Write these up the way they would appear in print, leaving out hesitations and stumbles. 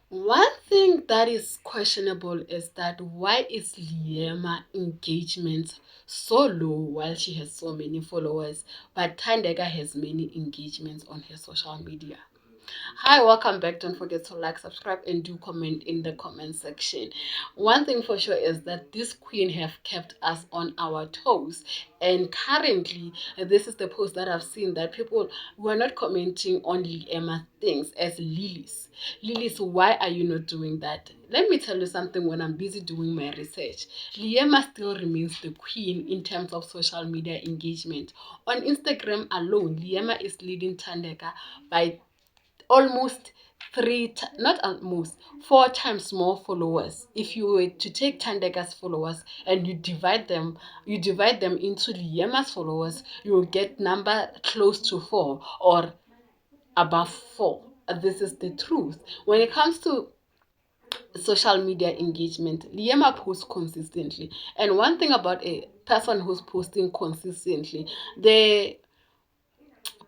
One thing that is questionable is that why is Liema engagement so low while she has so many followers, but Thandeka has many engagements on her social media? Hi, welcome back. Don't forget to like, subscribe, and do comment in the comment section. One thing for sure is that this queen have kept us on our toes. And currently, this is the post that I've seen that people were not commenting on Emma things as Lilies. Lilies, why are you not doing that? Let me tell you something. When I'm busy doing my research, Liema still remains the queen in terms of social media engagement. On Instagram alone, Liema is leading Thandeka by almost not almost, 4 times more followers. If you were to take Thandeka's followers and you divide them into Liema's followers, you will get number close to 4 or above 4. This is the truth. When it comes to social media engagement, Liema posts consistently. And one thing about a person who's posting consistently, they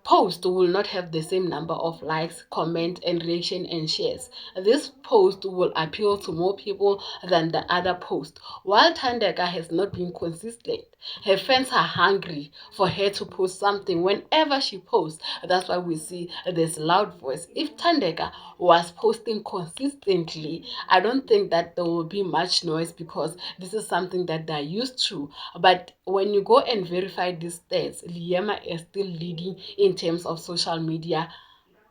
post will not have the same number of likes, comment, and reaction and shares. This post will appeal to more people than the other post. While Thandeka has not been consistent, her fans are hungry for her to post something whenever she posts. That's why we see this loud voice. If Thandeka was posting consistently, I don't think that there will be much noise because this is something that they're used to. But when you go and verify these stats, Liema is still leading in terms of social media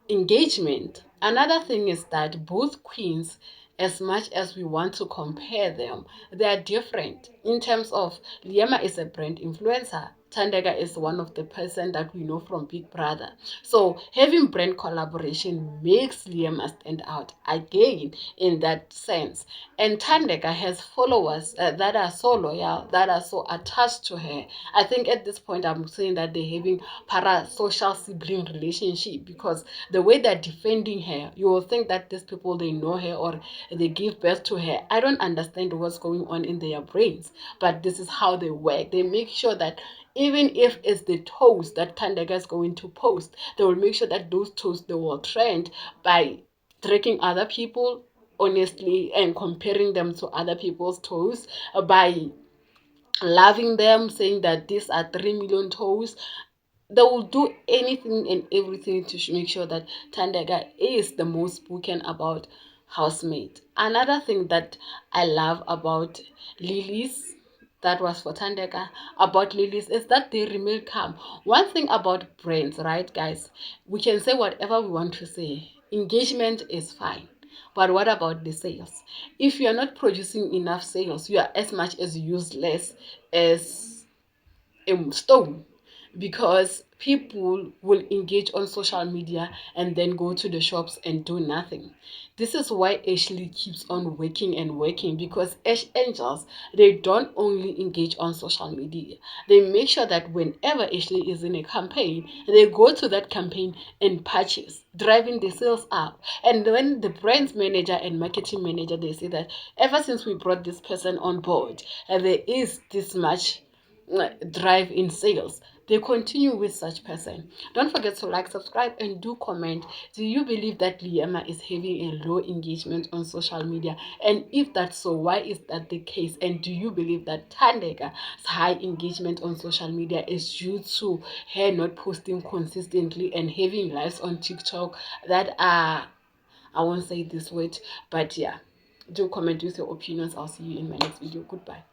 engagement. Another thing is that both queens, as much as we want to compare them, they are different. In terms of, Liema is a brand influencer. Thandeka is one of the person that we know from Big Brother. So having brand collaboration makes Liema stand out again in that sense. And Thandeka has followers that are so loyal, that are so attached to her. I think at this point I'm saying that they're having parasocial sibling relationship because the way they're defending her, you will think that these people, they know her or they give birth to her. I don't understand what's going on in their brains, but this is how they work. They make sure that even if it's the toast that Thandeka is going to post, they will make sure that those toasts, they will trend by tracking other people honestly and comparing them to other people's toes, by loving them, saying that these are 3 million toes. They will do anything and everything to make sure that Thandeka is the most spoken about housemate. Another thing that I love about Lilies, that was for Thandeka, about Lilies, is that they remain calm. One thing about brands, right, guys? We can say whatever we want to say. Engagement is fine. But what about the sales? If you are not producing enough sales, you are as much as useless as a stone, because people will engage on social media and then go to the shops and do nothing. This is why Ashley keeps on working and working, because Ash Angels, they don't only engage on social media. They make sure that whenever Ashley is in a campaign, they go to that campaign and purchase, driving the sales up. And when the brand manager and marketing manager, they say that ever since we brought this person on board, there is this much drive in sales, they continue with such person. Don't forget to like, subscribe, and do comment. Do you believe that Liema is having a low engagement on social media? And if that's so, why is that the case? And do you believe that Thandeka's high engagement on social media is due to her not posting consistently and having lives on TikTok that are, I won't say this word, but yeah, do comment with your opinions. I'll see you in my next video. Goodbye.